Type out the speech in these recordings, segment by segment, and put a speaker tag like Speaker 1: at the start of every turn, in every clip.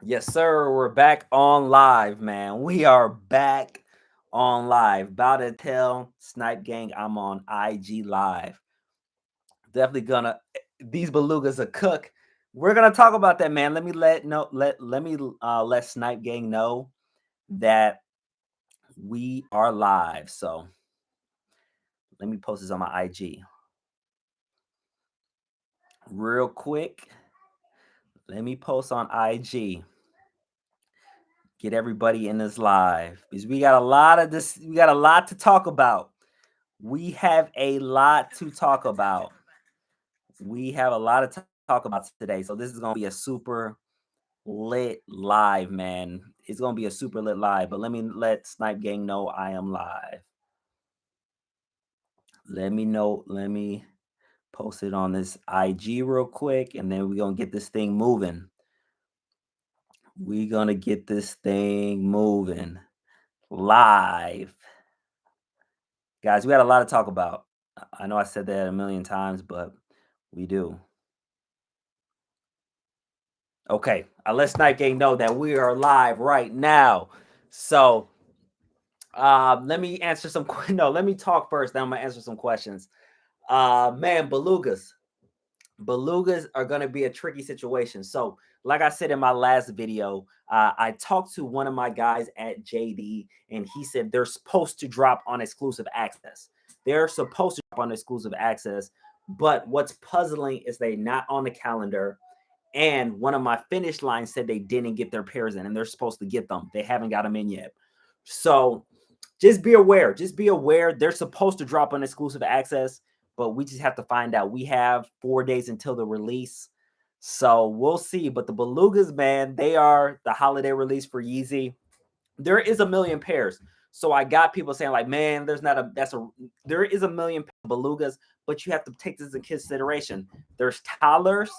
Speaker 1: Yes, sir. We're back on live, man. We are back on live. About to tell Snipe Gang I'm on IG Live. Definitely gonna these belugas a cook. We're gonna talk about that, man. Let me let Snipe Gang know that we are live. So let me post this on my IG real quick. Let me post on IG. Get everybody in this live because we got a lot of this. We got a lot to talk about. We have a lot to talk about. We have a lot to talk about today. So this is gonna be a super lit live, man. It's gonna be a super lit live. But let me let Snipe Gang know I am live. Let me know. Let me post it on this IG real quick, and then we're gonna get this thing moving. We're gonna get this thing moving live. Guys, we got a lot to talk about. I know I said that a million times, but we do. Okay, I let Snipe Gang know that we are live right now. So let me answer some. No, let me talk first. Then I'm gonna answer some questions. Man, belugas are gonna be a tricky situation. So, like I said in my last video, I talked to one of my guys at JD, and he said they're supposed to drop on exclusive access. They're supposed to drop on exclusive access, but what's puzzling is they not on the calendar. And one of my finish lines said they didn't get their pairs in, and they're supposed to get them. They haven't got them in yet. So just be aware. Just be aware. They're supposed to drop on exclusive access, but we just have to find out. We have 4 days until the release. So we'll see. But the Belugas, man, they are the holiday release for Yeezy. There is a million pairs. So I got people saying, like, man, there is a million Belugas, but you have to take this into consideration. There's toddlers,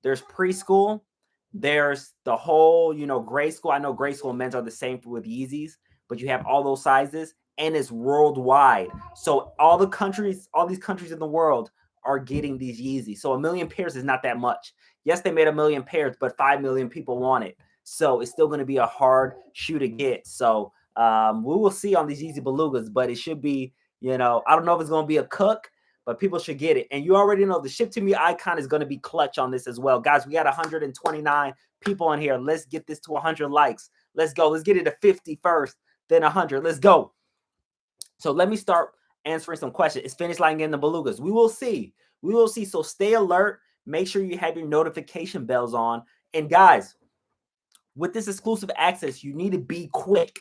Speaker 1: there's preschool, there's the whole, grade school. I know grade school and men's are the same with Yeezys, but you have all those sizes and it's worldwide. So all these countries in the world are getting these Yeezys. So a million pairs is not that much. Yes, they made a million pairs, but 5 million people want it. So it's still going to be a hard shoe to get. So we will see on these Yeezy Belugas, but it should be, I don't know if it's going to be a cook, but people should get it. And you already know the ship to me icon is going to be clutch on this as well. Guys, we got 129 people in here. Let's get this to 100 likes. Let's go. Let's get it to 50 first, then 100. Let's go. So let me start answering some questions. Is Finishline getting the Belugas? We will see. We will see. So stay alert. Make sure you have your notification bells on. And guys, with this exclusive access, you need to be quick.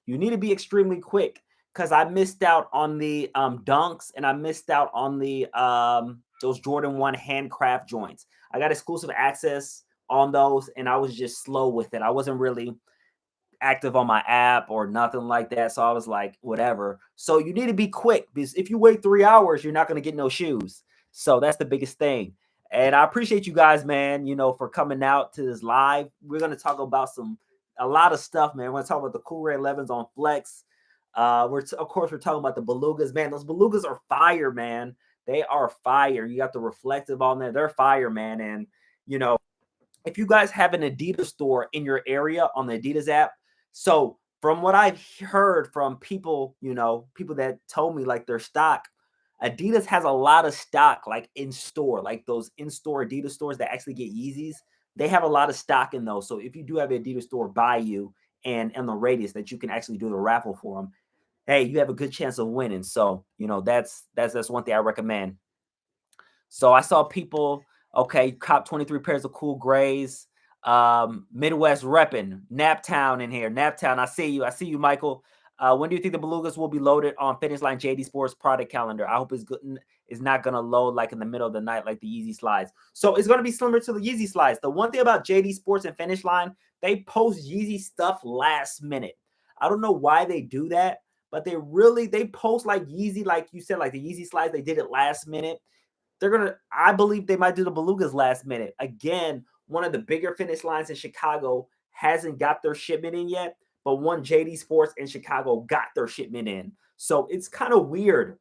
Speaker 1: You need to be extremely quick because I missed out on the dunks and I missed out on the those Jordan 1 handcraft joints. I got exclusive access on those and I was just slow with it. I wasn't really active on my app or nothing like that. So I was like, whatever. So you need to be quick because if you wait 3 hours, you're not going to get no shoes. So that's the biggest thing. And I appreciate you guys, man, for coming out to this live. We're going to talk about a lot of stuff, man. We're going to talk about the Cool Ray 11s on Flex. Of course, we're talking about the Belugas, man. Those Belugas are fire, man. They are fire. You got the reflective on there. They're fire, man. And, you know, if you guys have an Adidas store in your area on the Adidas app, so from what I've heard from people, people that told me like their stock, Adidas has a lot of stock like in store, like those in-store Adidas stores that actually get Yeezys. They have a lot of stock in those. So if you do have an Adidas store by you and in the radius that you can actually do the raffle for them, hey, you have a good chance of winning. So, that's one thing I recommend. So I saw people, okay, cop 23 pairs of cool grays. Midwest repping, Naptown in here. Naptown, I see you. I see you, Michael. When do you think the Belugas will be loaded on Finishline JD Sports product calendar? I hope it's good. It's not gonna load like in the middle of the night like the Yeezy slides. So it's gonna be similar to the Yeezy slides. The one thing about JD Sports and Finishline, they post Yeezy stuff last minute. I don't know why they do that, but they post like Yeezy, like you said, like the Yeezy slides. They did it last minute. I believe they might do the Belugas last minute. Again, one of the bigger finish lines in Chicago hasn't got their shipment in yet, but one JD Sports in Chicago got their shipment in. So it's kind of weird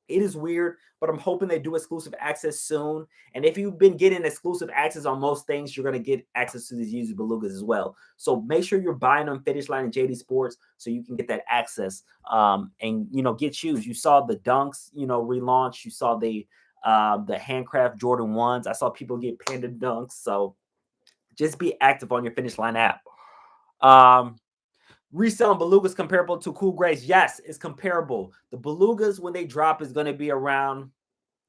Speaker 1: It is weird, but I'm hoping they do exclusive access soon. And if you've been getting exclusive access on most things, you're gonna get access to these Yeezy Belugas as well. So make sure you're buying them Finishline and JD Sports so you can get that access. And get shoes. You saw the Dunks, relaunch. You saw the handcraft Jordan ones. I saw people get Panda Dunks. So just be active on your Finishline app. Reselling Belugas comparable to Cool Grays. Yes, it's comparable. The Belugas, when they drop, is going to be around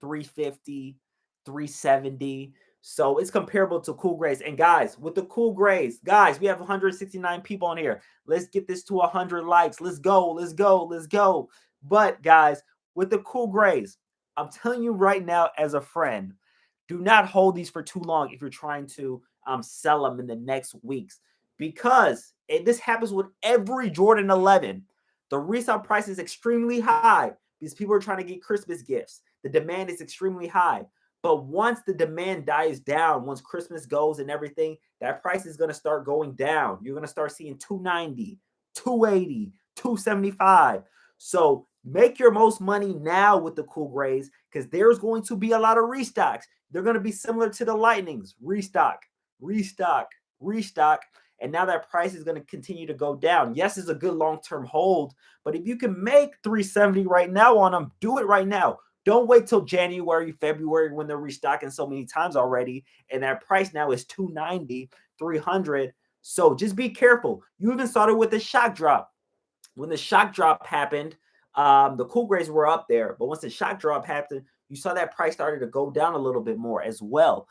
Speaker 1: 350, 370. So it's comparable to Cool Grays. And guys, with the Cool Grays, guys, we have 169 people on here. Let's get this to 100 likes. Let's go, let's go, let's go. But guys, with the Cool Grays, I'm telling you right now as a friend, do not hold these for too long if you're trying to sell them in the next weeks, because this happens with every Jordan 11. The resale price is extremely high because people are trying to get Christmas gifts. The demand is extremely high. But once the demand dies down, once Christmas goes and everything, that price is going to start going down. You're going to start seeing 290, 280, 275. So make your most money now with the Cool Grays, because there's going to be a lot of restocks. They're going to be similar to the Lightnings. Restock, restock, restock. And now that price is going to continue to go down. Yes, it's a good long-term hold, but if you can make 370 right now on them, do it right now. Don't wait till January, February when they're restocking so many times already. And that price now is 290, 300. So just be careful. You even started with the shock drop. When the shock drop happened, the Cool Grays were up there. But once the shock drop happened, you saw that price started to go down a little bit more as well.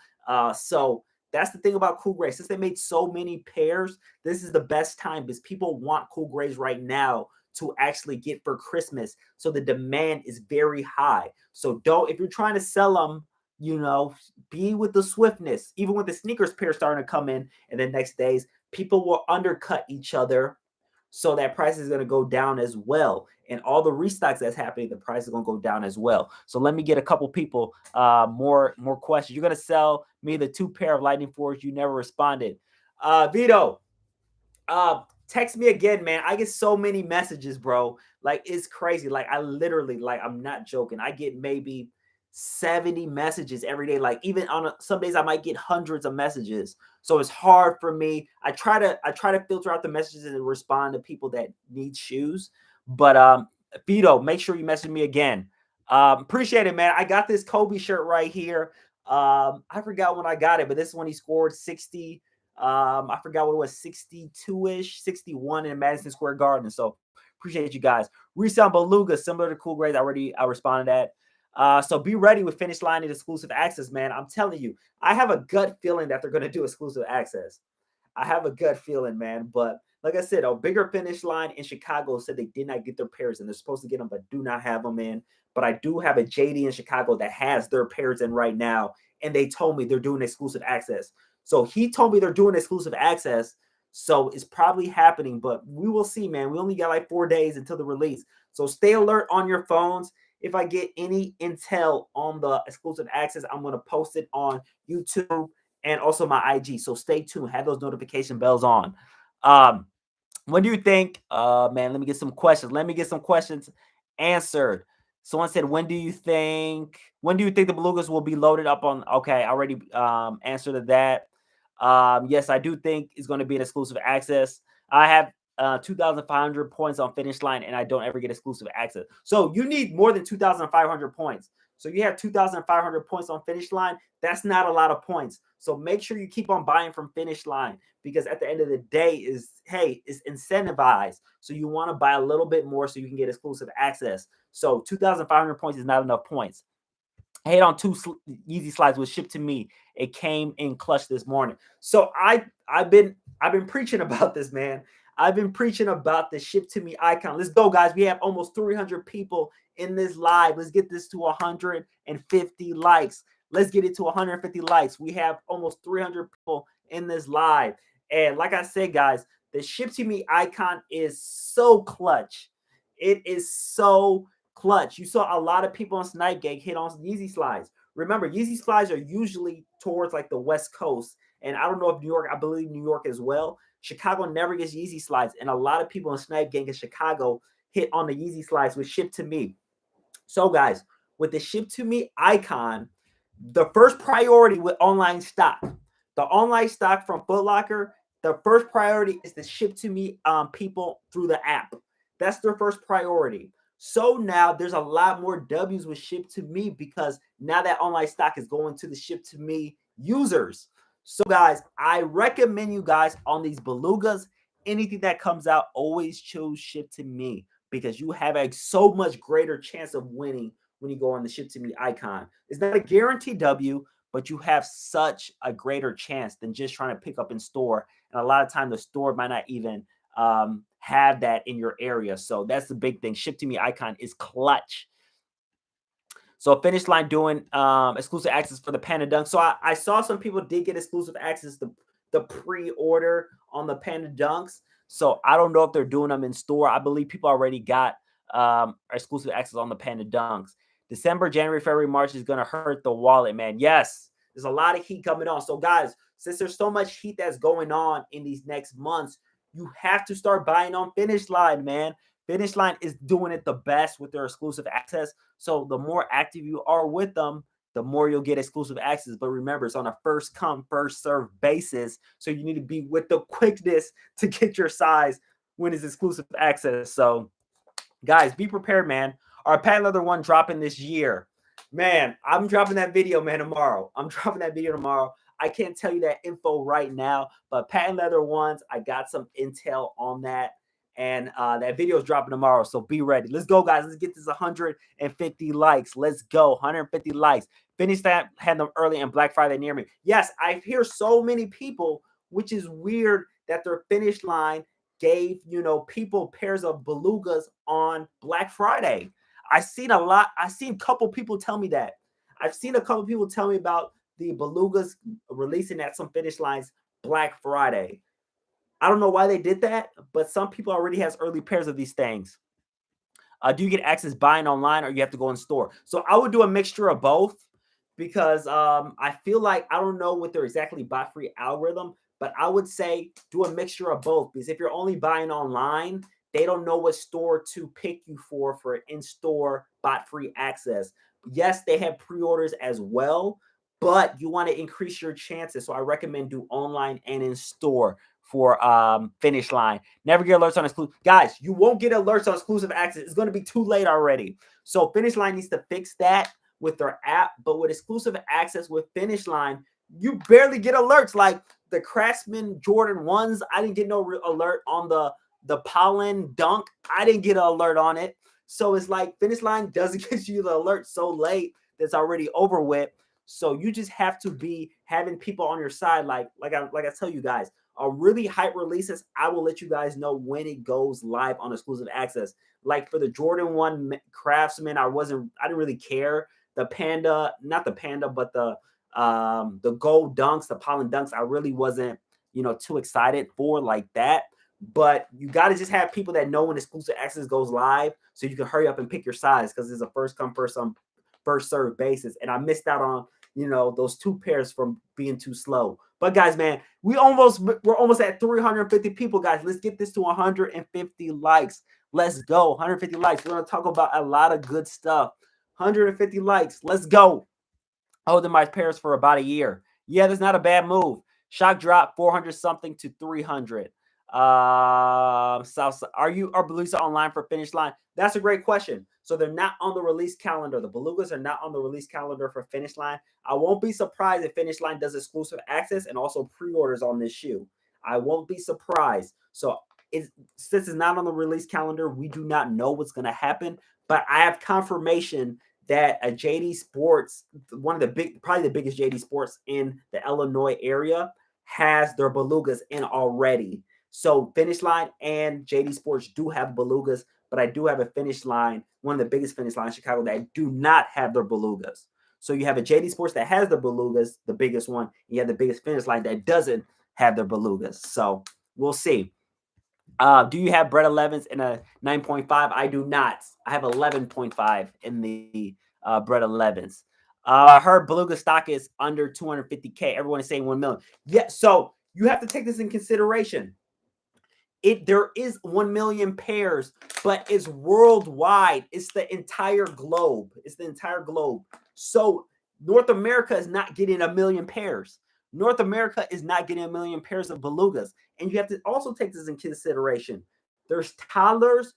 Speaker 1: So that's the thing about Cool Grays. Since they made so many pairs, this is the best time because people want Cool Grays right now to actually get for Christmas. So the demand is very high. So if you're trying to sell them, be with the swiftness. Even with the sneakers pair starting to come in the next days, people will undercut each other. So that price is going to go down as well. And all the restocks that's happening, the price is going to go down as well. So let me get a couple people more questions. You're going to sell me the 2 pair of Lightning 4s. You never responded. Vito, text me again, man. I get so many messages, bro. Like, it's crazy. Like, I literally, like, I'm not joking. I get maybe 70 messages every day. Like, even on some days I might get hundreds of messages. So it's hard for me. I try to filter out the messages and respond to people that need shoes. But Vito, make sure you message me again. Appreciate it, man. I got this Kobe shirt right here. I forgot when I got it, but this is when he scored 60. I forgot what it was, 62-ish, 61 in Madison Square Garden. So appreciate you guys. Resell Beluga, similar to Cool Grays. I responded at. So be ready with Finishline and exclusive access, man. I'm telling you, I have a gut feeling that they're going to do exclusive access. I have a gut feeling, man. But like I said, a bigger Finishline in Chicago said they did not get their pairs and they're supposed to get them, but do not have them in. But I do have a JD in Chicago that has their pairs in right now. And they told me they're doing exclusive access. So he told me they're doing exclusive access. So it's probably happening, but we will see, man. We only got like 4 days until the release. So stay alert on your phones. If I get any intel on the exclusive access, I'm going to post it on YouTube and also my IG. So stay tuned. Have those notification bells on. When do you think, man, let me get some questions. Let me get some questions answered. Someone said, when do you think the Belugas will be loaded up on? Okay, I already answered to that. Yes, I do think it's going to be an exclusive access. I have 2,500 points on Finishline, and I don't ever get exclusive access. So you need more than 2,500 points. So you have 2,500 points on Finishline. That's not a lot of points. So make sure you keep on buying from Finishline, because at the end of the day it's incentivized. So you want to buy a little bit more so you can get exclusive access. So 2,500 points is not enough points. I hit on 2 Yeezy slides was shipped to me. It came in clutch this morning. So I've been preaching about this, man. I've been preaching about the ship to me icon. Let's go, guys. We have almost 300 people in this live. Let's get this to 150 likes. Let's get it to 150 likes. We have almost 300 people in this live. And like I said, guys, the ship to me icon is so clutch. It is so clutch. You saw a lot of people on Snipegate hit on Yeezy slides. Remember, Yeezy slides are usually towards like the West Coast. And I don't know if New York, I believe New York as well. Chicago never gets Yeezy slides. And a lot of people in Snipegate in Chicago hit on the Yeezy slides, which shipped to me. So, guys, with the ship to me icon, the first priority with online stock, the online stock from Foot Locker, the first priority is to ship to me people through the app. That's their first priority. So now there's a lot more W's with ship to me because now that online stock is going to the ship to me users. So guys, I recommend you guys on these belugas, anything that comes out, always choose ship to me because you have a so much greater chance of winning when you go on the ship to me icon. It's not a guaranteed W, but you have such a greater chance than just trying to pick up in store. And a lot of time the store might not even have that in your area. So that's the big thing. Ship to me icon is clutch. So Finishline doing exclusive access for the Panda Dunk. So I saw some people did get exclusive access to the pre-order on the Panda Dunks. So I don't know if they're doing them in store. I believe people already got exclusive access on the Panda Dunks. December, January, February, March is going to hurt the wallet, man. Yes, there's a lot of heat coming on. So guys, since there's so much heat that's going on in these next months, you have to start buying on Finishline, man. Finishline is doing it the best with their exclusive access. So the more active you are with them, the more you'll get exclusive access. But remember, it's on a first come, first serve basis. So you need to be with the quickness to get your size when it's exclusive access. So guys, be prepared, man. Our patent leather one dropping this year. Man, I'm dropping that video, man, tomorrow. I'm dropping that video tomorrow. I can't tell you that info right now, but patent leather ones, I got some intel on that. And that video is dropping tomorrow, so be ready. Let's go, guys. Let's get this 150 likes. Let's go, 150 likes. Finish that, had them early and Black Friday near me. Yes, I hear so many people, which is weird that their Finishline gave, people pairs of belugas on Black Friday. I seen a couple people tell me that. I've seen a couple people tell me about the belugas releasing at some Finishlines Black Friday. I don't know why they did that, but some people already has early pairs of these things. Do you get access buying online or you have to go in store? So I would do a mixture of both because I feel like I don't know what their exactly bot free algorithm, but I would say do a mixture of both because if you're only buying online, they don't know what store to pick you for in-store bot free access. Yes, they have pre-orders as well, but you want to increase your chances. So I recommend do online and in store for Finishline. Never get alerts on exclusive. Guys, you won't get alerts on exclusive access. It's going to be too late already. So Finishline needs to fix that with their app. But with exclusive access with Finishline, you barely get alerts. Like the Craftsman Jordan 1s, I didn't get no alert on the Pollen Dunk. I didn't get an alert on it. So it's like Finishline doesn't get you the alert so late that's already over with. So you just have to be having people on your side. Like I tell you guys, really hype releases, I will let you guys know when it goes live on exclusive access. Like for the Jordan 1 Craftsman, I didn't really care. The Panda, not the Panda, but the gold dunks, the pollen dunks, I really wasn't, too excited for like that. But you got to just have people that know when exclusive access goes live so you can hurry up and pick your size because it's a first come, first serve basis. And I missed out on, those two pairs from being too slow. But guys, man, we're almost at 350 people, guys. Let's get this to 150 likes. Let's go. 150 likes. We're going to talk about a lot of good stuff. 150 likes. Let's go. Holding my pairs for about a year. Yeah, that's not a bad move. Shock drop 400 something to 300. South, are Beluga online for Finishline? That's a great question. So they're not on the release calendar. The Belugas are not on the release calendar for Finishline. I won't be surprised if Finishline does exclusive access and also pre-orders on this shoe. I won't be surprised. So since it's not on the release calendar, we do not know what's going to happen. But I have confirmation that a JD Sports, probably the biggest JD Sports in the Illinois area, has their Belugas in already. So Finishline and JD Sports do have Belugas, but I do have a Finishline, one of the biggest Finishline in Chicago, that do not have their Belugas. So you have a JD Sports that has the Belugas, the biggest one, and you have the biggest Finishline that doesn't have their Belugas. So we'll see. Do you have Bread 11's in a 9.5? I do not. I have 11.5 in the Bread 11's. I heard Beluga stock is under 250K. Everyone is saying 1 million. Yeah, so you have to take this in consideration. There is 1 million pairs, but it's worldwide. It's the entire globe. It's the entire globe. So North America is not getting 1 million pairs. North America is not getting 1 million pairs of Belugas. And you have to also take this in consideration. There's toddlers,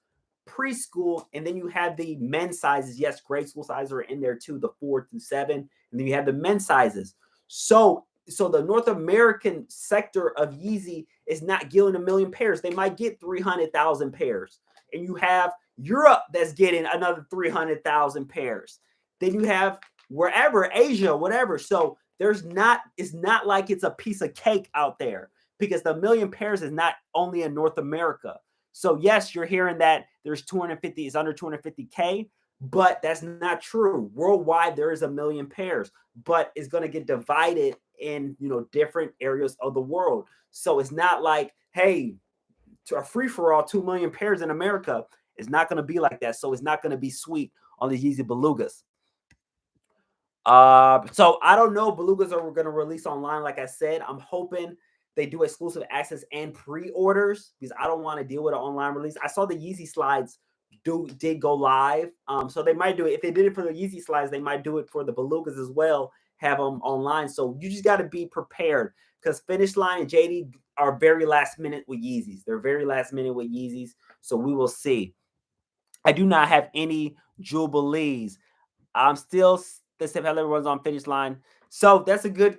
Speaker 1: preschool, and then you have the men's sizes. Yes, grade school sizes are in there too, the 4 through 7. And then you have the men's sizes. So the North American sector of Yeezy is not getting 1 million pairs. They might get 300,000 pairs. And you have Europe that's getting another 300,000 pairs. Then you have wherever, Asia, whatever. So it's not like it's a piece of cake out there, because the 1 million pairs is not only in North America. So yes, you're hearing that there's 250, it's under 250K, but that's not true. Worldwide, there is 1 million pairs, but it's going to get divided in, different areas of the world. So it's not like, hey, to a free for all, 2 million pairs in America. It's not going to be like that. So it's not going to be sweet on the Yeezy Belugas. So I don't know. Belugas are going to release online. Like I said, I'm hoping they do exclusive access and pre-orders, because I don't want to deal with an online release. I saw the Yeezy slides did go live. So they might do it. If they did it for the Yeezy slides, they might do it for the Belugas as well, have them online. So you just got to be prepared, because Finishline and JD are very last minute with Yeezys. They're very last minute with Yeezys. So we will see. I do not have any Jubilees. I'm still the same. Everyone's on Finishline. So that's a good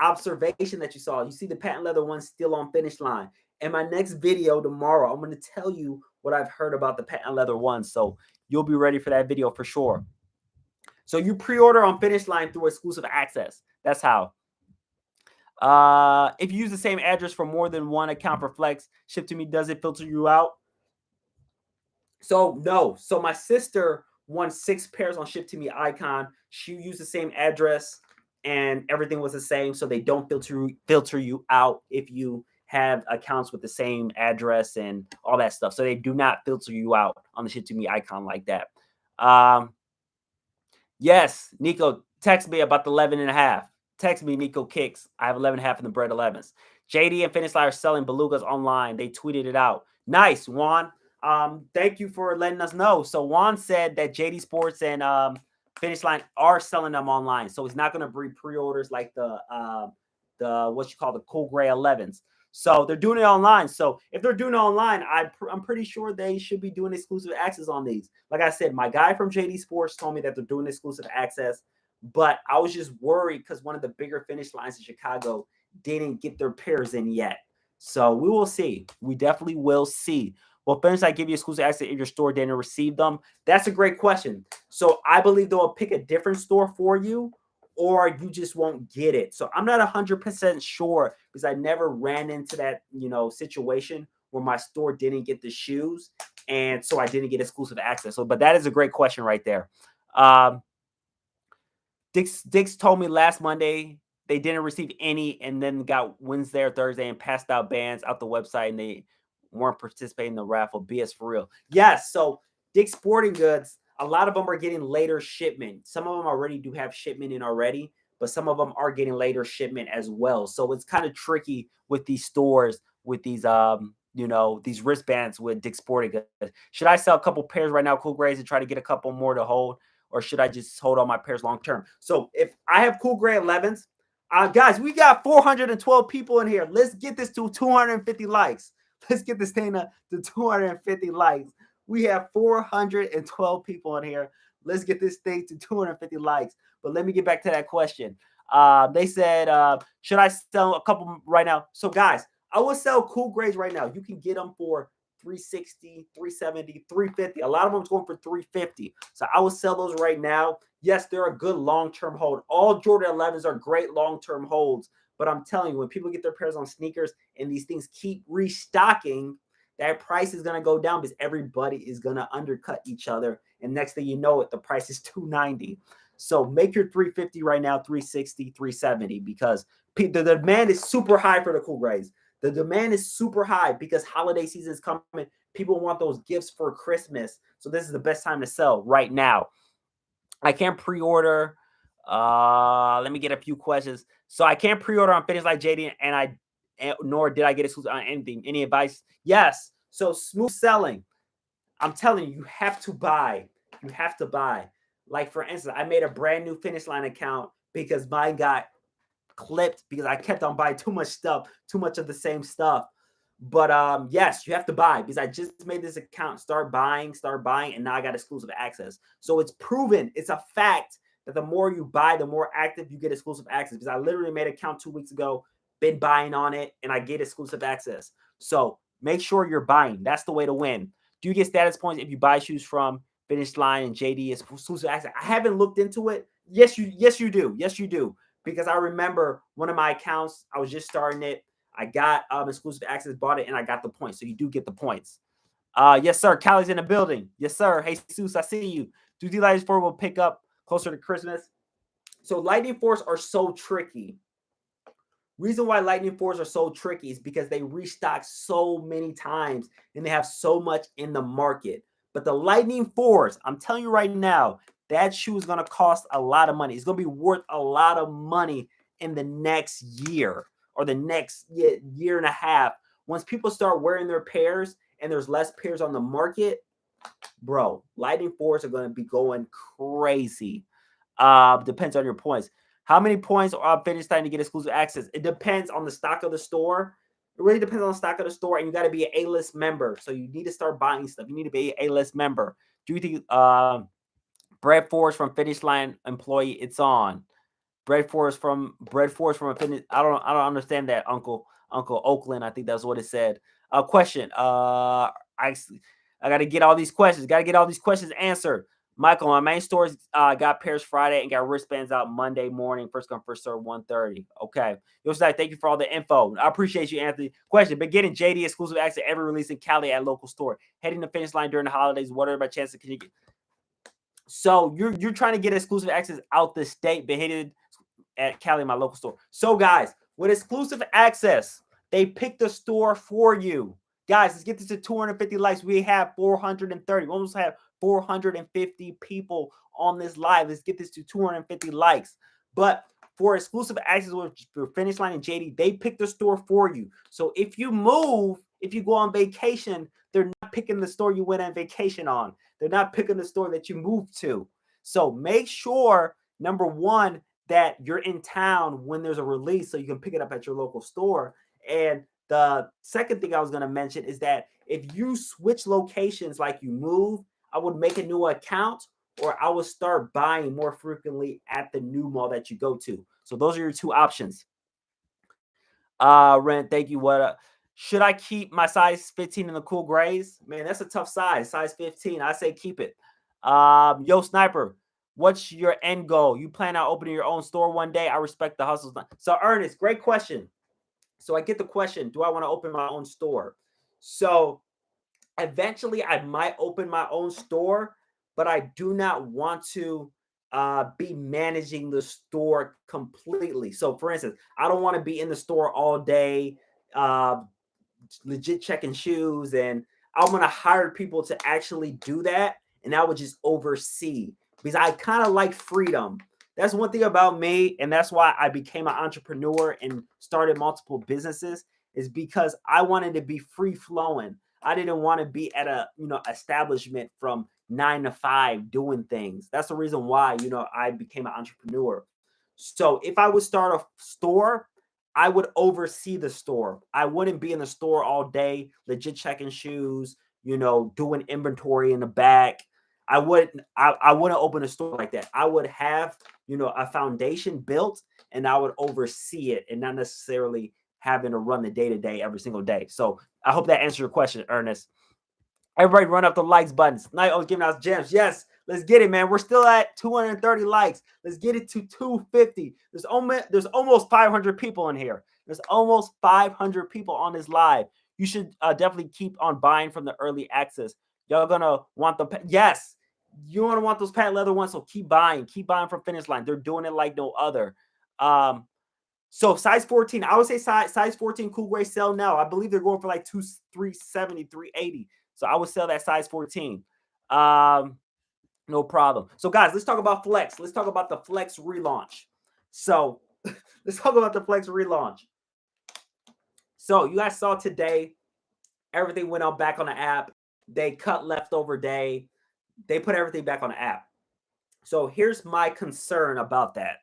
Speaker 1: observation that you saw. You see the patent leather one still on Finishline. In my next video tomorrow, I'm going to tell you what I've heard about the patent leather one. So you'll be ready for that video for sure. So you pre-order on Finishline through exclusive access. That's how. If you use the same address for more than one account for Flex, ship to me, does it filter you out? So no. So my sister won 6 pairs on Ship to Me Icon. She used the same address and everything was the same. So they don't filter you out if you have accounts with the same address and all that stuff. So they do not filter you out on the Ship to Me Icon like that. Yes, Nico, text me about the 11.5. Text me, Nico Kicks. I have 11.5 in the bread 11s. JD and Finishline are selling Belugas online. They tweeted it out. Nice, Juan. Thank you for letting us know. So Juan said that JD Sports and Finishline are selling them online. So it's not going to be pre-orders like the what you call the cool gray 11s. So they're doing it online. So if they're doing it online, I'm pretty sure they should be doing exclusive access on these. Like I said, my guy from JD Sports told me that they're doing exclusive access, but I was just worried because one of the bigger finish lines in Chicago didn't get their pairs in yet. So we will see. We definitely will see. Well, Finishline give you exclusive access if your store didn't receive them? That's a great question. So I believe they'll pick a different store for you, or you just won't get it. So I'm not 100% sure, because I never ran into that, situation where my store didn't get the shoes, and so I didn't get exclusive access. So, but that is a great question right there. Dix told me last Monday they didn't receive any, and then got Wednesday or Thursday and passed out bands out the website, and they weren't participating in the raffle. BS for real. Yes. So Dick's Sporting Goods, a lot of them are getting later shipment. Some of them already do have shipment in already, but some of them are getting later shipment as well. So it's kind of tricky with these stores, with these these wristbands with Dick's Sporting Goods. Should I sell a couple pairs right now, Cool Grays, and try to get a couple more to hold, or should I just hold all my pairs long term? So if I have Cool Gray 11s, guys, we got 412 people in here. Let's get this to 250 likes. Let's get this thing to 250 likes. We have 412 people in here. Let's get this thing to 250 likes. But let me get back to that question. They said, should I sell a couple right now? So, guys, I will sell Cool Grays right now. You can get them for $360, $370, $350. A lot of them's going for $350. So I will sell those right now. Yes, they're a good long-term hold. All Jordan 11s are great long-term holds. But I'm telling you, when people get their pairs on sneakers and these things keep restocking, that price is going to go down, because everybody is going to undercut each other. And next thing you know it, the price is $290. So make your $350 right now, $360, $370, because the demand is super high for the Cool Grays. The demand is super high because holiday season is coming. People want those gifts for Christmas. So this is the best time to sell right now. I can't pre-order. Let me get a few questions. So I can't pre-order on Finishline, JD, and nor did I get exclusive on anything. Any advice? Yes. So smooth selling. I'm telling you, you have to buy. You have to buy. Like for instance, I made a brand new Finishline account because mine got clipped because I kept on buying too much stuff, too much of the same stuff. But yes, you have to buy because I just made this account, start buying, and now I got exclusive access. So it's proven, it's a fact that the more you buy, the more active you get exclusive access. Because I literally made an account 2 weeks ago, been buying on it, and I get exclusive access. So make sure you're buying. That's the way to win. Do you get status points if you buy shoes from Finishline and JD exclusive access? I haven't looked into it. Yes, you do. Yes, you do. Because I remember one of my accounts, I was just starting it. I got exclusive access, bought it, and I got the points. So you do get the points. Yes, sir. Callie's in the building. Yes, sir. Hey, Jesus, I see you. Do the Lightning Force will pick up closer to Christmas? So Lightning Force are so tricky. Reason why Lightning Force are so tricky is because they restock so many times and they have so much in the market. But the Lightning Force, I'm telling you right now, that shoe is going to cost a lot of money. It's going to be worth a lot of money in the next year or the next year and a half. Once people start wearing their pairs and there's less pairs on the market, bro, Lightning Force are going to be going crazy. Depends on your points. How many points are Finishline to get exclusive access? It depends on the stock of the store. It really depends on the stock of the store, and you got to be an A-list member. So you need to start buying stuff. You need to be an A-list member. Do you think Bread Force from Finishline employee? It's on. Bread Force from a finish. I don't understand that, Uncle Oakland. I think that's what it said. Question. I got to get all these questions. Got to get all these questions answered. Michael, my main stores got pairs Friday and got wristbands out Monday morning. First come, first serve, 1:30. Okay. Yoshidai, thank you for all the info. I appreciate you, Anthony. Question, but getting JD exclusive access to every release in Cali at local store. Heading to Finishline during the holidays. What are my chances? Can you get? So you're trying to get exclusive access out the state, but hitting at Cali, my local store. So guys, with exclusive access, they pick the store for you. Guys, let's get this to 250 likes. We have 430. We almost have 450 people on this live. Let's get this to 250 likes. But for exclusive access with Finishline and JD, they pick the store for you. So if you move, if you go on vacation, they're not picking the store you went on vacation on. They're not picking the store that you moved to. So make sure, number one, that you're in town when there's a release so you can pick it up at your local store. And the second thing I was going to mention is that if you switch locations, like you move, I would make a new account or I would start buying more frequently at the new mall that you go to. So those are your two options. Ren, thank you. Should I keep my size 15 in the cool grays? Man, that's a tough size. Size 15. I say keep it. Yo, Sniper, what's your end goal? You plan on opening your own store one day? I respect the hustles. So, Ernest, great question. So I get the question, do I want to open my own store? So eventually I might open my own store, but I do not want to be managing the store completely. So for instance, I don't want to be in the store all day, legit checking shoes, and I'm going to hire people to actually do that. And I would just oversee because I kind of like freedom. That's one thing about me. And that's why I became an entrepreneur and started multiple businesses, is because I wanted to be free flowing. I didn't want to be at a, establishment from 9 to 5 doing things. That's the reason why, I became an entrepreneur. So if I would start a store, I would oversee the store. I wouldn't be in the store all day, legit checking shoes, doing inventory in the back. I wouldn't open a store like that. I would have, a foundation built and I would oversee it and not necessarily having to run the day-to-day every single day. So I hope that answers your question, Ernest. Everybody run up the likes buttons. Night was giving us gems. Yes, let's get it, man. We're still at 230 likes. Let's get it to 250. There's almost 500 people in here. There's almost 500 people on this live. You should definitely keep on buying from the early access. Y'all gonna want yes. You want to want those patent leather ones, so keep buying from Finishline. They're doing it like no other. So size 14, I would say size 14 cool gray sell now. I believe they're going for like 370, 380. So I would sell that size 14. No problem. So guys, let's talk about Flex. Let's talk about the Flex relaunch. So let's talk about the Flex relaunch. So you guys saw today, everything went on back on the app. They cut leftover day. They put everything back on the app. So here's my concern about that.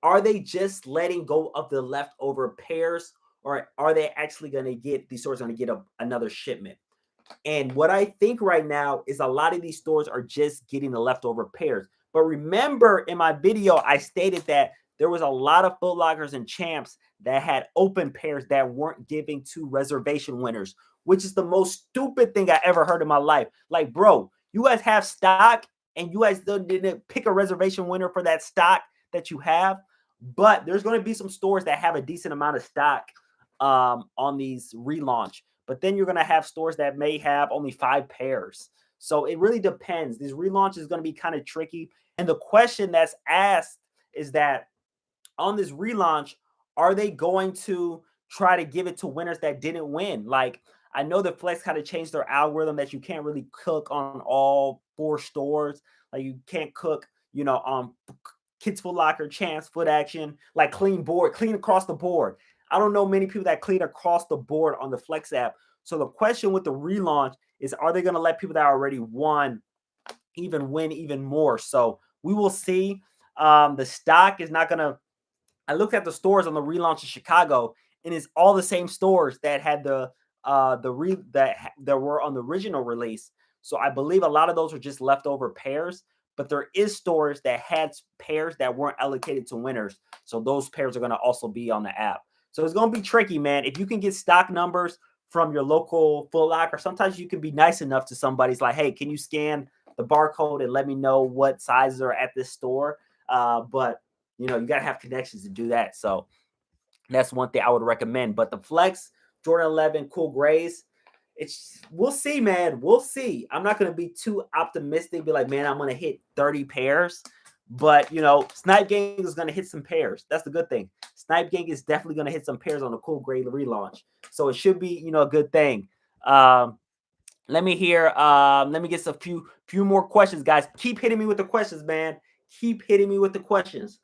Speaker 1: Are they just letting go of the leftover pairs, or are they actually going to get these stores going to get another shipment? And what I think right now is a lot of these stores are just getting the leftover pairs. But remember, in my video, I stated that there was a lot of Foot Lockers and Champs that had open pairs that weren't giving to reservation winners, which is the most stupid thing I ever heard in my life. Like, bro, you guys have stock and you guys didn't pick a reservation winner for that stock that you have. But there's going to be some stores that have a decent amount of stock on these relaunch. But then you're going to have stores that may have only 5 pairs. So it really depends. This relaunch is going to be kind of tricky. And the question that's asked is that on this relaunch, are they going to try to give it to winners that didn't win? Like, I know the Flex kind of changed their algorithm that you can't really cook on all 4 stores. Like, you can't cook, on Kids Foot Locker, Champs, Foot Action, like clean across the board. I don't know many people that clean across the board on the Flex app. So the question with the relaunch is, are they going to let people that already won even win even more? So we will see. The stock is not going to. I looked at the stores on the relaunch in Chicago, and it's all the same stores that had that were on the original release. So I believe a lot of those were just leftover pairs. But there is stores that had pairs that weren't allocated to winners. So those pairs are going to also be on the app. So it's going to be tricky, man. If you can get stock numbers from your local Foot Locker, sometimes you can be nice enough to somebody's like, hey, can you scan the barcode and let me know what sizes are at this store? But you got to have connections to do that. So that's one thing I would recommend. But the Flex, Jordan 11, cool grays, we'll see, man. We'll see. I'm not going to be too optimistic, be like, man, I'm going to hit 30 pairs. But, Snipe Gang is going to hit some pairs. That's the good thing. Snipe Gang is definitely going to hit some pairs on the cool gray relaunch. So it should be, a good thing. Let me hear. Let me get a few more questions, guys. Keep hitting me with the questions, man. Keep hitting me with the questions.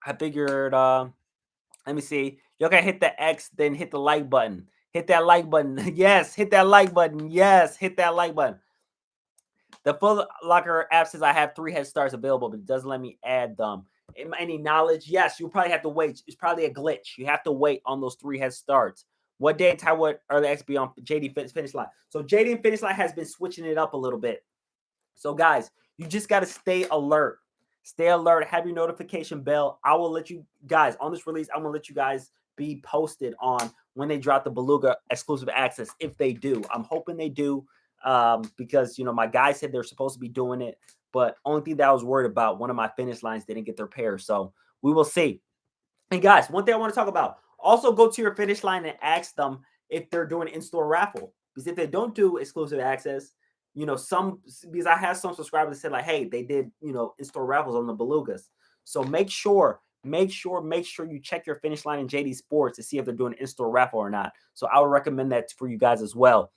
Speaker 1: I figured, let me see. Y'all gotta hit the X, then hit the like button. Hit that like button. Yes, hit that like button. Yes, hit that like button. The Foot Locker app says I have 3 head starts available, but it doesn't let me add them. Any knowledge? Yes, you'll probably have to wait. It's probably a glitch. You have to wait on those 3 head starts. What day and time would early X be on JD Finishline? So JD and Finishline has been switching it up a little bit. So guys, you just got to stay alert. Stay alert. Have your notification bell. I will let you guys on this release. I'm gonna let you guys be posted on when they drop the Beluga exclusive access. If they do, I'm hoping they do, because my guys said they're supposed to be doing it. But only thing that I was worried about, one of my finish lines didn't get their pair. So we will see. And guys, one thing I want to talk about. Also, go to your finish line and ask them if they're doing in-store raffle. Because if they don't do exclusive access, because I have some subscribers that said like, hey, they did, in-store raffles on the Belugas. So make sure you check your finish line in JD Sports to see if they're doing in-store raffle or not. So I would recommend that for you guys as well.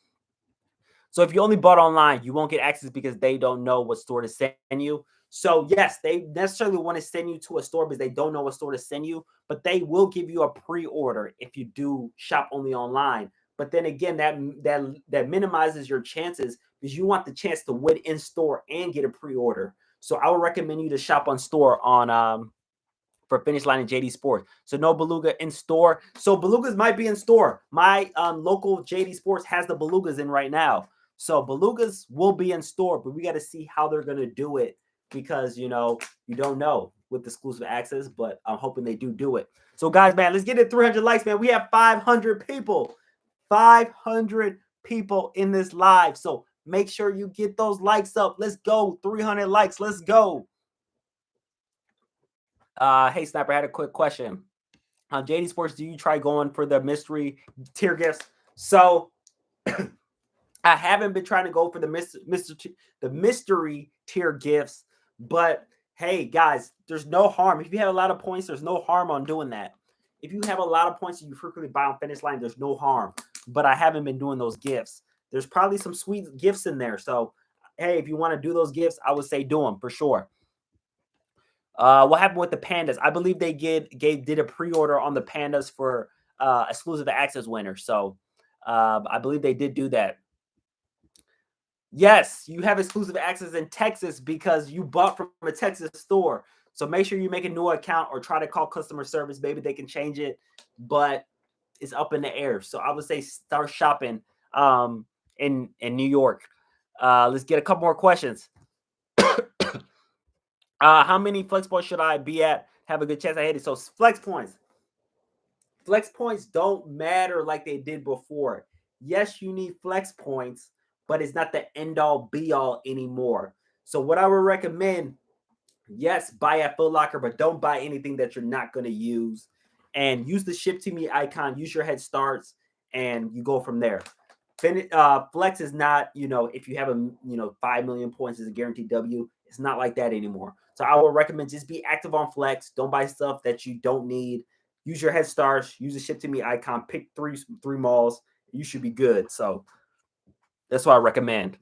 Speaker 1: So if you only bought online, you won't get access because they don't know what store to send you. So yes, they necessarily want to send you to a store because they don't know what store to send you, but they will give you a pre-order if you do shop only online. But then again, that minimizes your chances because you want the chance to win in store and get a pre-order. So I would recommend you to shop on store on for Finish Line and JD Sports. So no Beluga in store. So Belugas might be in store. My local JD Sports has the Belugas in right now. So Belugas will be in store, but we got to see how they're going to do it because, you don't know with exclusive access, but I'm hoping they do it. So guys, man, let's get it 300 likes, man. We have 500 people. 500 people in this live. So make sure you get those likes up. Let's go. 300 likes. Let's go. Hey, Sniper, I had a quick question. On JD Sports, do you try going for the mystery tier gifts? So I haven't been trying to go for the mystery tier gifts, but hey, guys, there's no harm. If you have a lot of points, there's no harm on doing that. If you have a lot of points and you frequently buy on Finish Line, there's no harm. But I haven't been doing those gifts. There's probably some sweet gifts in there. So, hey, if you want to do those gifts, I would say do them for sure. What happened with the pandas? I believe they did a pre-order on the pandas for exclusive access winner. So I believe they did do that. Yes, you have exclusive access in Texas because you bought from a Texas store. So make sure you make a new account or try to call customer service. Maybe they can change it, but it's up in the air. So I would say start shopping in New York. Let's get a couple more questions. How many flex points should I be at? Have a good chance I hit it. So flex points. Flex points don't matter like they did before. Yes, you need flex points, but it's not the end all be all anymore. So what I would recommend, yes, buy at Foot Locker, but don't buy anything that you're not going to use. And use the ship to me icon, use your head starts, and you go from there. Flex is not, if you have 5 million points is a guaranteed W. It's not like that anymore. So I would recommend just be active on Flex. Don't buy stuff that you don't need. Use your head starts. Use the ship to me icon. Pick three malls. You should be good. So that's what I recommend.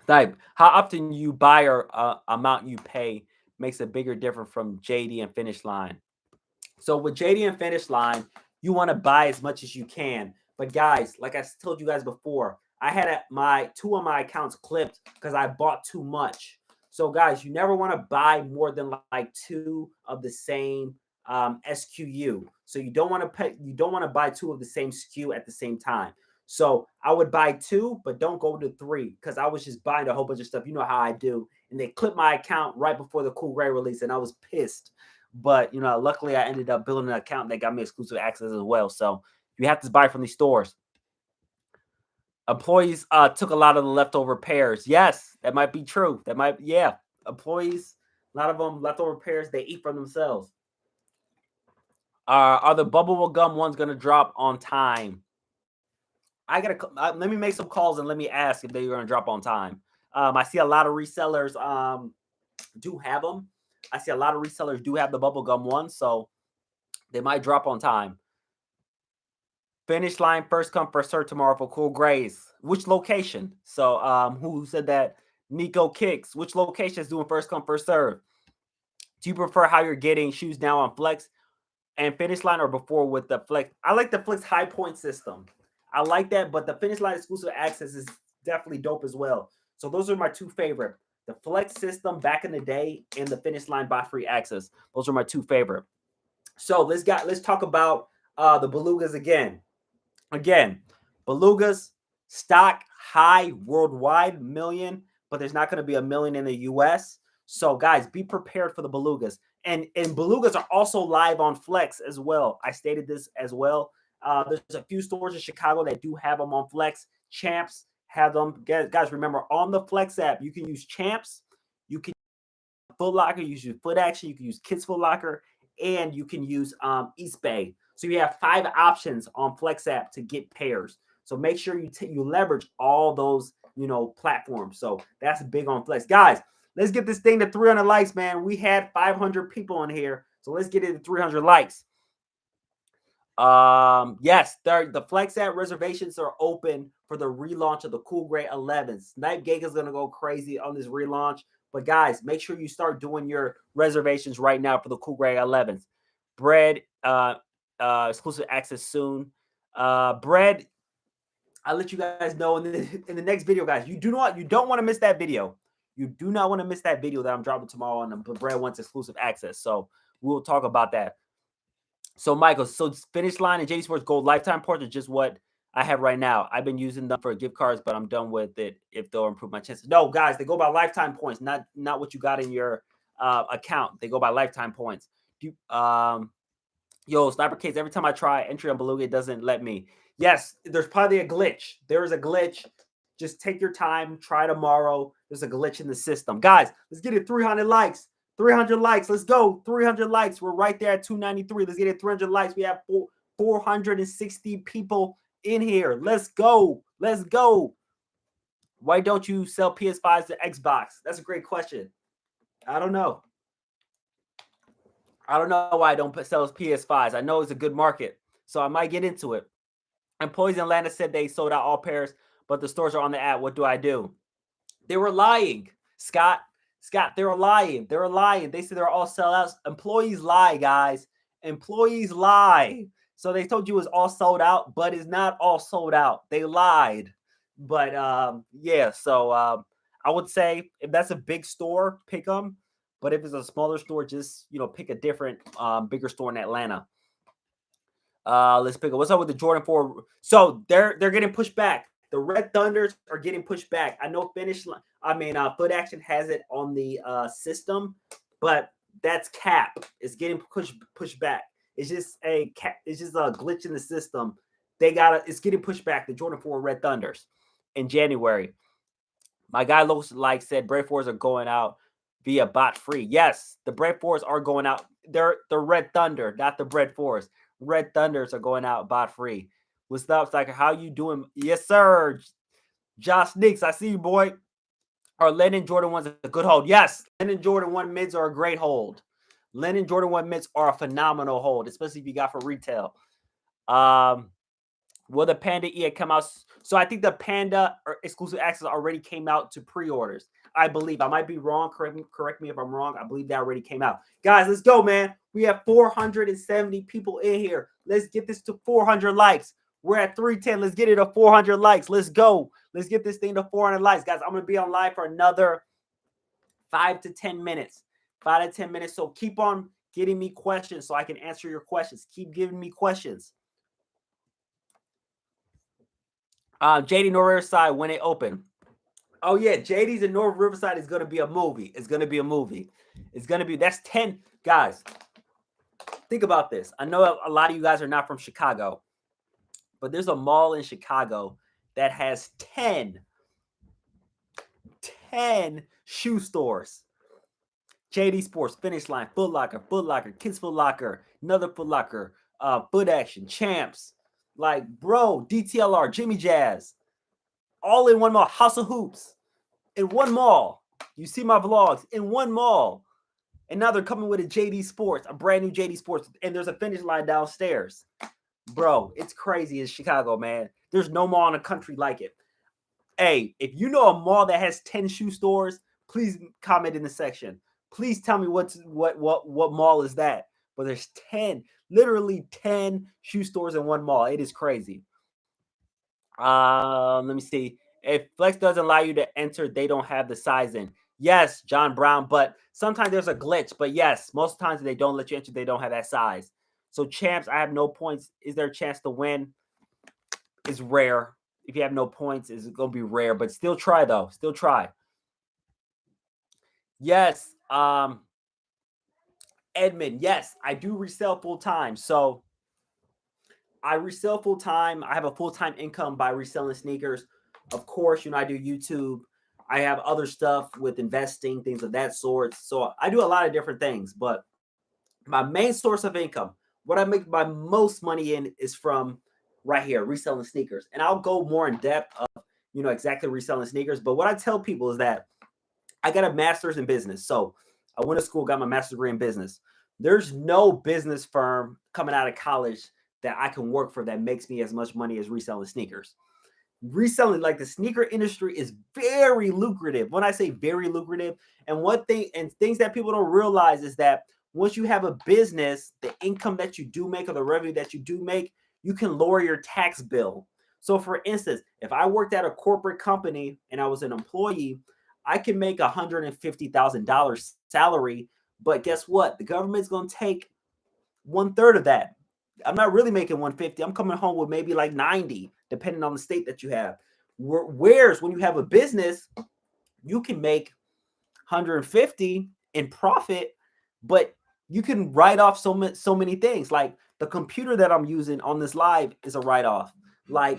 Speaker 1: Type how often you buy or amount you pay makes a bigger difference from JD and Finishline. So with JD and Finishline, you want to buy as much as you can. But guys, like I told you guys before, I had my two of my accounts clipped because I bought too much. So guys, you never want to buy more than like two of the same SQU. So you don't want to pay. You don't want to buy two of the same SKU at the same time. So I would buy two, but don't go to three because I was just buying a whole bunch of stuff. You know how I do. And they clipped my account right before the Cool Gray release, and I was pissed. But luckily I ended up building an account that got me exclusive access as well. So you have to buy from these stores. Employees took a lot of the leftover pairs. Yes, that might be true. Employees, a lot of them leftover pairs they eat from themselves. Are the bubble gum ones gonna drop on time? Let me make some calls and let me ask if they're gonna drop on time. I see a lot of resellers do have them. I see a lot of resellers do have the bubblegum one, so they might drop on time. Finish line first come first serve tomorrow for Cool Grays. Which location? So who said that? Nico Kicks. Which location is doing first come first serve? Do you prefer how you're getting shoes now on Flex and Finish Line or before with the Flex? I like the Flex high point system. I like that, but the Finish Line exclusive access is definitely dope as well. So those are my two favorite. The Flex system back in the day and the Finish Line buy free access. Those are my two favorite. So let's talk about the Belugas again. Again, Belugas stock high worldwide million, but there's not going to be a million in the US. So guys, be prepared for the Belugas. And Belugas are also live on Flex as well. I stated this as well. There's a few stores in Chicago that do have them on Flex. Champs have them. Guys, remember on the Flex app, you can use Champs, you can use Foot Locker, you can use Foot Action, you can use Kids Foot Locker, and you can use East Bay. So you have 5 options on Flex app to get pairs. So make sure you leverage all those platforms. So that's big on Flex, guys. Let's get this thing to 300 likes, man. We had 500 people in here, so let's get it to 300 likes. Yes, the Flex app reservations are open for the relaunch of the Cool Gray 11'S. Snipe Gig is gonna go crazy on this relaunch, but guys, make sure you start doing your reservations right now for the Cool Gray 11'S. Bread, exclusive access soon. Bread, I'll let you guys know in the next video, guys. You don't want to miss that video. You do not want to miss that video that I'm dropping tomorrow on the Bread wants exclusive access. So we'll talk about that. So Michael, so Finish Line and JD Sports Gold lifetime points are just what I have right now. I've been using them for gift cards, but I'm done with it if they'll improve my chances. No, guys, they go by lifetime points, not what you got in your account. They go by lifetime points. Yo, Sniper Case, every time I try entry on Beluga, it doesn't let me. Yes, there's probably a glitch. There is a glitch. Just take your time. Try tomorrow. There's a glitch in the system. Guys, let's get it 300 likes. 300 likes. Let's go. 300 likes. We're right there at 293. Let's get it 300 likes. We have 460 people in here. Let's go. Let's go. Why don't you sell PS5s to Xbox? That's a great question. I don't know. I don't know why I don't sell PS5s. I know it's a good market, so I might get into it. Employees in Atlanta said they sold out all pairs, but the stores are on the app. What do I do? They were lying, Scott. They were lying. They were lying. They said they're all sellouts. Employees lie, guys. Employees lie. So they told you it was all sold out, but it's not all sold out. They lied. But yeah, so I would say if that's a big store, pick them. But if it's a smaller store, just pick a different bigger store in Atlanta. Let's pick up. What's up with the Jordan 4? So they're getting pushed back. The Red Thunders are getting pushed back. I know Foot Action has it on the system, but that's cap. It's getting pushed back. It's just it's just a glitch in the system. It's getting pushed back. The Jordan 4 Red Thunders in January. My guy looks like said Brave 4s are going out via bot free. Yes, the Brave 4s are going out. They're the Red Thunder, not the Bread 4s. Red Thunders are going out bot free. What's up, Psycho? How you doing? Yes, sir. Josh Nicks, I see you, boy. Are Lennon Jordan 1s a good hold? Yes, Lennon Jordan 1 mids are a great hold. Lennon Jordan 1 mids are a phenomenal hold, especially if you got for retail. Will the Panda EA come out? So I think the Panda or exclusive access already came out to pre-orders. I believe. I might be wrong. Correct me if I'm wrong. I believe that already came out. Guys, let's go, man. We have 470 people in here. Let's get this to 400 likes. We're at 310. Let's get it to 400 likes. Let's go. Let's get this thing to 400 likes. Guys, I'm going to be on live for another 5 to 10 minutes. 5 to 10 minutes. So keep on getting me questions so I can answer your questions. Keep giving me questions. JD North Riverside when it opened. Oh yeah, JD's in North Riverside is gonna be a movie. It's gonna be a movie. It's gonna be that's 10 guys. Think about this. I know a lot of you guys are not from Chicago, but there's a mall in Chicago that has 10 shoe stores. JD Sports, Finishline, Foot Locker, Kids Foot Locker, another Foot Locker, Foot Action, Champs, like bro, DTLR, Jimmy Jazz, all in one mall. House of Hoops, in one mall. You see my vlogs in one mall. And now they're coming with a JD Sports, a brand new JD Sports, and there's a Finish Line downstairs. Bro, it's crazy in Chicago, man. There's no mall in the country like it. Hey, if you know a mall that has 10 shoe stores, please comment in the section. Please tell me what mall is that. But there's 10, literally 10 shoe stores in one mall. It is crazy. Let me see. If Flex doesn't allow you to enter, they don't have the size in. Yes, John Brown, but sometimes there's a glitch. But yes, most times they don't let you enter, they don't have that size. So champs, I have no points. Is there a chance to win? It's rare. If you have no points, it's gonna be rare. But still try though. Still try. Yes. Edmund, yes, I do resell full time. So I resell full time. I have a full-time income by reselling sneakers. Of course, I do YouTube. I have other stuff with investing, things of that sort. So I do a lot of different things, but my main source of income, what I make my most money in is from right here, reselling sneakers. And I'll go more in depth of, exactly reselling sneakers. But what I tell people is that I got a master's in business. So I went to school, got my master's degree in business. There's no business firm coming out of college that I can work for that makes me as much money as reselling sneakers. Reselling, like the sneaker industry, is very lucrative. When I say very lucrative, and things that people don't realize is that once you have a business, the income that you do make or the revenue that you do make, you can lower your tax bill. So for instance, if I worked at a corporate company and I was an employee, I can make $150,000 salary, but guess what? The government's going to take 1/3 of that. I'm not really making 150. I'm coming home with maybe like 90, depending on the state that you have. Whereas when you have a business, you can make 150 in profit, but you can write off so many things. Like the computer that I'm using on this live is a write-off. Like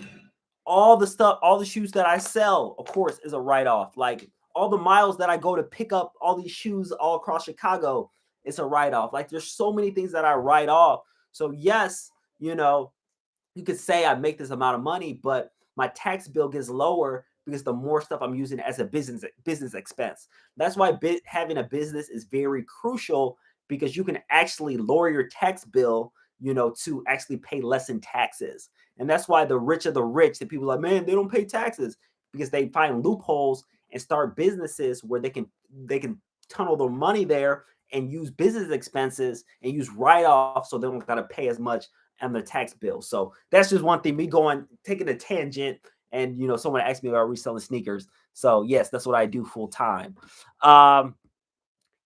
Speaker 1: all the stuff, all the shoes that I sell, of course, is a write-off. Like all the miles that I go to pick up all these shoes all across Chicago, it's a write-off. Like there's so many things that I write off. So yes, you could say I make this amount of money, but my tax bill gets lower because the more stuff I'm using as a business expense. That's why having a business is very crucial, because you can actually lower your tax bill, to actually pay less in taxes. And that's why the rich are the rich. The people are like, man, they don't pay taxes, because they find loopholes and start businesses where they can tunnel their money there and use business expenses and use write-offs, so they don't got to pay as much and the tax bill. So that's just one thing. Me taking a tangent, and someone asked me about reselling sneakers. So yes, that's what I do full time.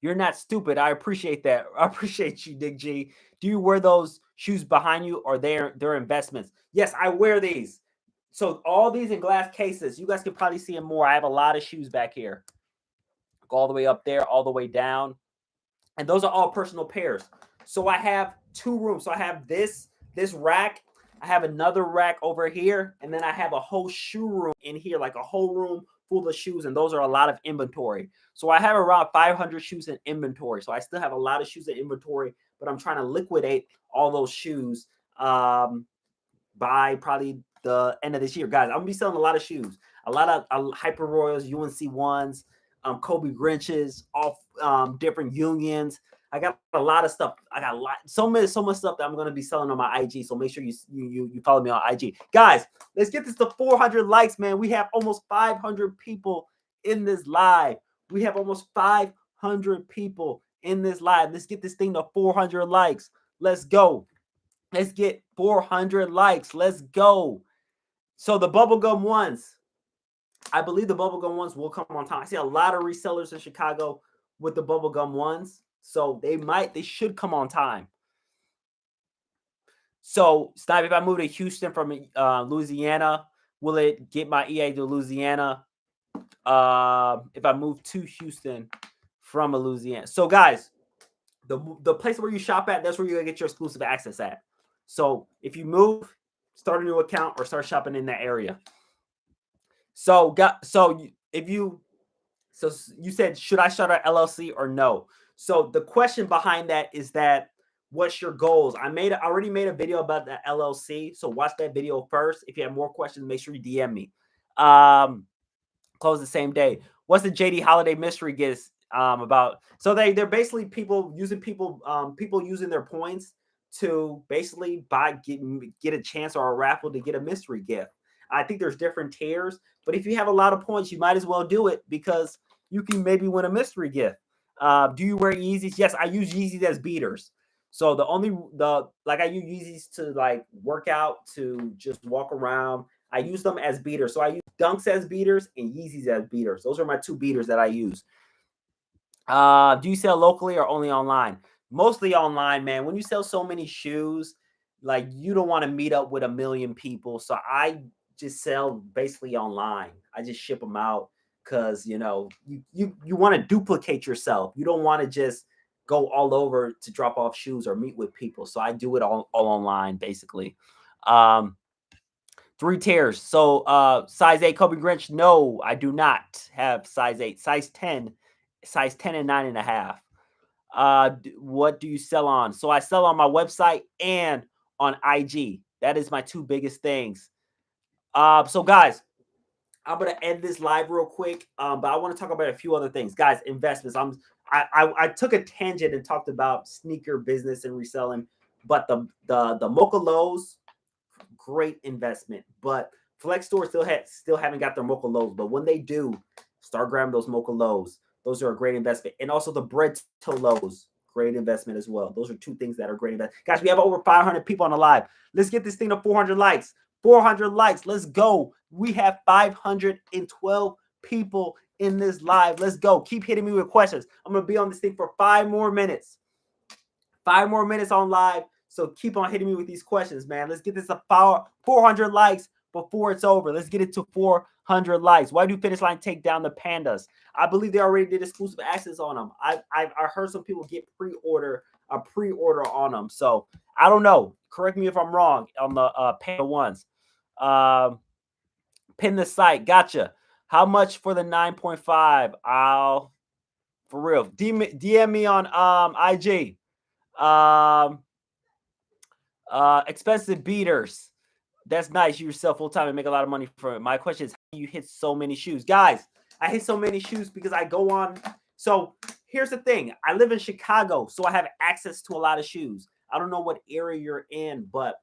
Speaker 1: You're not stupid. I appreciate that. I appreciate you, Dick G. Do you wear those shoes behind you, or they're investments? Yes, I wear these. So all these in glass cases. You guys can probably see them more. I have a lot of shoes back here. Go all the way up there, all the way down. And those are all personal pairs. So I have 2 rooms. So I have this rack. I have another rack over here, and then I have a whole shoe room in here, like a whole room full of shoes, and those are a lot of inventory. So I have around 500 shoes in inventory. So I still have a lot of shoes in inventory, but I'm trying to liquidate all those shoes by probably the end of this year. Guys, I'm gonna be selling a lot of shoes, a lot of Hyper Royals, UNC ones, Kobe Grinches, all different unions. I got a lot of stuff. I got so much stuff that I'm gonna be selling on my IG. So make sure you follow me on IG, guys. Let's get this to 400 likes, man. We have almost 500 people in this live. We have almost 500 people in this live. Let's get this thing to 400 likes. Let's go. Let's get 400 likes. Let's go. So the bubblegum ones, I believe the bubblegum ones will come on time. I see a lot of resellers in Chicago with the bubblegum ones. So they should come on time. So, Snipe, if I move to Houston from Louisiana, will it get my EA to Louisiana? If I move to Houston from Louisiana. So, guys, the place where you shop at, that's where you're going to get your exclusive access at. So, if you move, start a new account or start shopping in that area. So you said, should I start an LLC or no? So the question behind that is that, what's your goals? I already made a video about the LLC. So watch that video first. If you have more questions, make sure you DM me. Close the same day. What's the JD holiday mystery gift about? So they're basically people using their points to basically get a chance or a raffle to get a mystery gift. I think there's different tiers, but if you have a lot of points, you might as well do it because you can maybe win a mystery gift. Do you wear Yeezys? Yes, I use Yeezys as beaters. So I use Yeezys to like work out, to just walk around. I use them as beaters. So I use Dunks as beaters and Yeezys as beaters. Those are my 2 beaters that I use. Do you sell locally or only online? Mostly online, man. When you sell so many shoes, like, you don't want to meet up with a million people. So I just sell basically online. I just ship them out because you want to duplicate yourself. You don't want to just go all over to drop off shoes or meet with people. So I do it all online, basically. 3 tiers. So size 8 Kobe Grinch. No, I do not have size 8. Size 10 and 9.5. What do you sell on? So I sell on my website and on IG. That is my 2 biggest things. So guys, I'm gonna end this live real quick, but I want to talk about a few other things, guys. Investments. I took a tangent and talked about sneaker business and reselling, but the Mocha Lows, great investment. But Flex Store still haven't got their Mocha Lows, but when they do, start grabbing those Mocha Lows. Those are a great investment, and also the Bread to Lows, great investment as well. Those are 2 things that are great investment. Guys, we have over 500 people on the live. Let's get this thing to 400 likes. 400 likes. Let's go. We have 512 people in this live. Let's go. Keep hitting me with questions. I'm going to be on this thing for 5 more minutes. 5 more minutes on live. So keep on hitting me with these questions, man. Let's get this to 400 likes before it's over. Let's get it to 400 likes. Why do Finishline take down the pandas? I believe they already did exclusive access on them. I heard some people get pre-order on them. So I don't know. Correct me if I'm wrong on the panda ones. Pin the site. Gotcha. How much for the 9.5? I'll, for real, DM me on IG. Expensive beaters. That's nice. You yourself full time and make a lot of money from it. My question is, how do you hit so many shoes? Guys, I hit so many shoes because I go on. So here's the thing. I live in Chicago, so I have access to a lot of shoes. I don't know what area you're in, but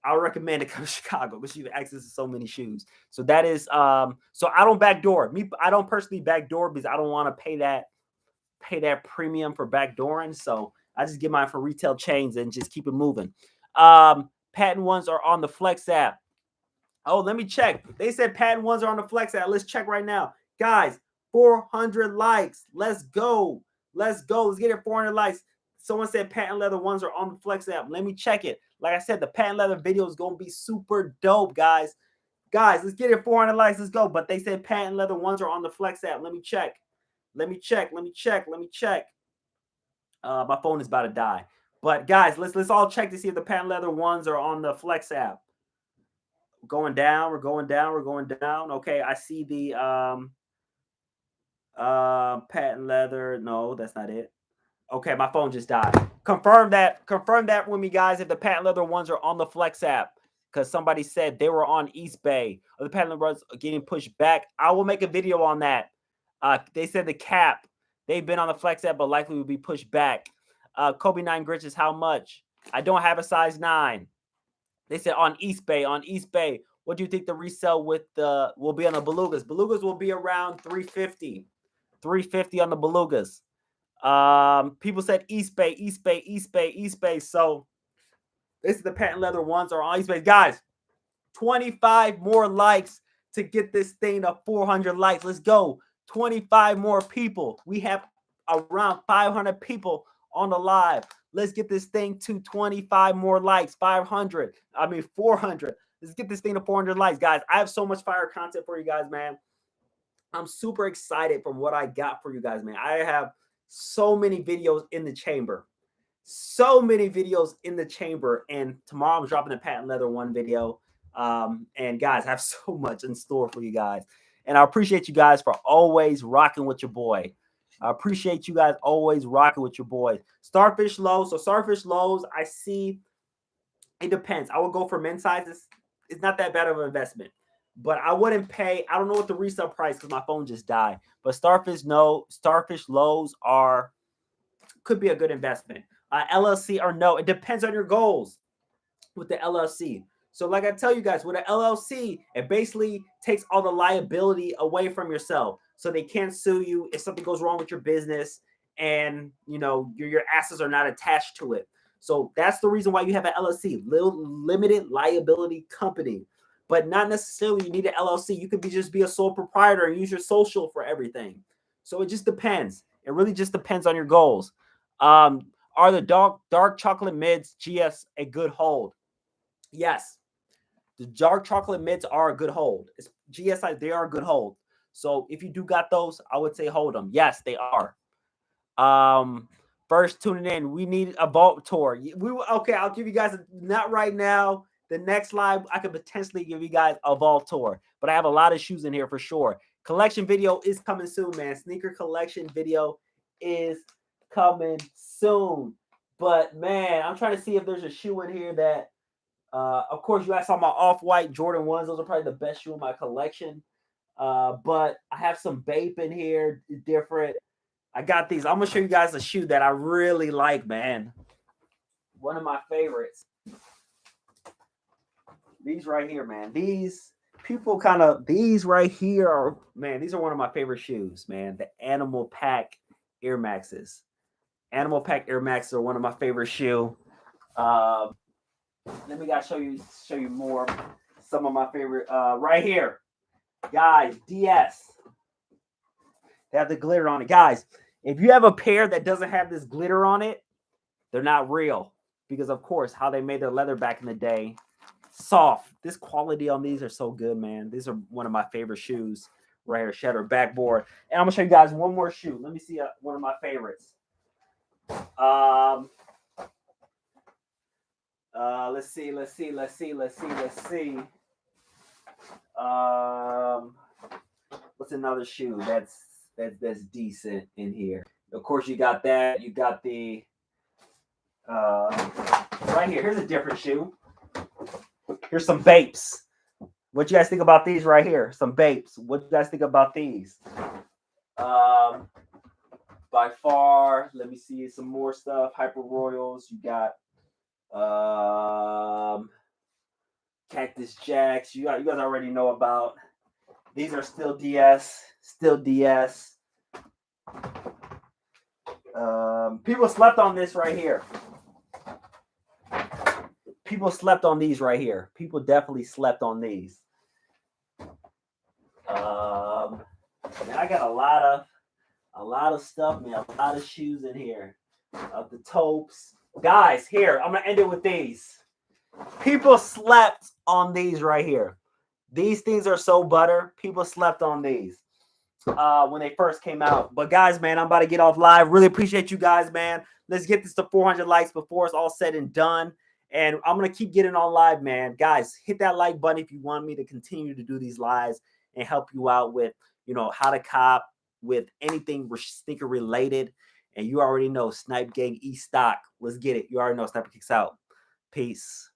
Speaker 1: I would recommend to come to Chicago because you have access to so many shoes. So that is so I don't backdoor. I don't personally backdoor because I don't want to pay that premium for backdooring. So I just get mine for retail chains and just keep it moving. Patent ones are on the Flex app. Oh, let me check. They said patent ones are on the Flex app. Let's check right now. Guys, 400 likes. Let's go. Let's go. Let's get it 400 likes. Someone said patent leather ones are on the Flex app. Let me check it. Like I said, the patent leather video is going to be super dope, guys. Guys, let's get it 400 likes. Let's go. But they said patent leather ones are on the Flex app. Let me check. Let me check. Let me check. Let me check. My phone is about to die. But guys, let's all check to see if the patent leather ones are on the Flex app. Going down, we're going down, we're going down. Okay, I see the patent leather. No, that's not it. Okay, my phone just died. Confirm that with me, guys, if the patent leather ones are on the Flex app. Because somebody said they were on East Bay. Or the patent leather ones are getting pushed back. I will make a video on that. They said the cap. They've been on the Flex app, but likely will be pushed back. Kobe 9 Grinch is how much? I don't have a size 9. They said on East Bay. What do you think the resale with will be on the Belugas? Belugas will be around 350. 350 on the Belugas. People said East Bay. So this is the patent leather ones are on East Bay. Guys, 25 more likes to get this thing to 400 likes. Let's go. 25 more people. We have around 500 people on the live. Let's get this thing to 25 more likes. 400. Let's get this thing to 400 likes, guys. I have so much fire content for you guys, man. I'm super excited from what I got for you guys, man. I have so many videos in the chamber. And tomorrow I'm dropping the patent leather one video. And guys, I have so much in store for you guys. And I appreciate you guys for always rocking with your boy. I appreciate you guys always rocking with your boys. Starfish lows. So Starfish lows, I see. It depends. I would go for men's sizes. It's not that bad of an investment. But I wouldn't pay. I don't know what the resale price because my phone just died. But Starfish lows could be a good investment. LLC or no. It depends on your goals with the LLC. So like I tell you guys, with an LLC, it basically takes all the liability away from yourself. So they can't sue you if something goes wrong with your business and, you know, your assets are not attached to it. So that's the reason why you have an LLC, limited liability company. But not necessarily you need an LLC. You could just be a sole proprietor and use your social for everything. So it just depends. It really just depends on your goals. Are the dark chocolate mids GS a good hold? Yes. The dark chocolate mids are a good hold. It's GSI, they are a good hold. So if you do got those, I would say hold them. Yes, they are. First tuning in, we need a vault tour. Okay, I'll give you guys not right now. The next live, I could potentially give you guys a vault tour, but I have a lot of shoes in here for sure. Collection video is coming soon, man. Sneaker collection video is coming soon. But man, I'm trying to see if there's a shoe in here that of course, you guys saw my off-white Jordan 1s. Those are probably the best shoe in my collection. But I have some Bape in here, different. I got these. I'm going to show you guys a shoe that I really like, man. One of my favorites. These right here, man. These right here are, man, these are one of my favorite shoes, man. The Animal Pack Air Maxes. Animal Pack Air Maxes are one of my favorite shoe. Let me show you more. Some of my favorite right here, guys. DS. They have the glitter on it, guys. If you have a pair that doesn't have this glitter on it, they're not real because, of course, how they made their leather back in the day, soft. This quality on these are so good, man. These are one of my favorite shoes right here. Shatter backboard, and I'm gonna show you guys one more shoe. Let me see one of my favorites. Let's see. What's another shoe that's decent in here? Of course, you got that. You got the right here. Here's a different shoe. Here's some Bapes. What you guys think about these right here? Some Bapes. What you guys think about these? By far, let me see some more stuff. Hyper Royals. You got Cactus Jacks. You guys already know about. These are still DS. People slept on this right here. People slept on these right here. People definitely slept on these. Man, I got a lot of stuff, man. A lot of shoes in here. The taupes. Guys, here, I'm gonna end it with these. People slept on these right here. These things are so butter. People slept on these when they first came out. But guys, man, I'm about to get off live. Really appreciate you guys, man. Let's get this to 400 likes before it's all said and done. And I'm going to keep getting on live, man. Guys, hit that like button if you want me to continue to do these lives and help you out with, how to cop with anything sneaker related. And you already know, Snipe Gang E-Stock. Let's get it. You already know Sniper Kicks out. Peace.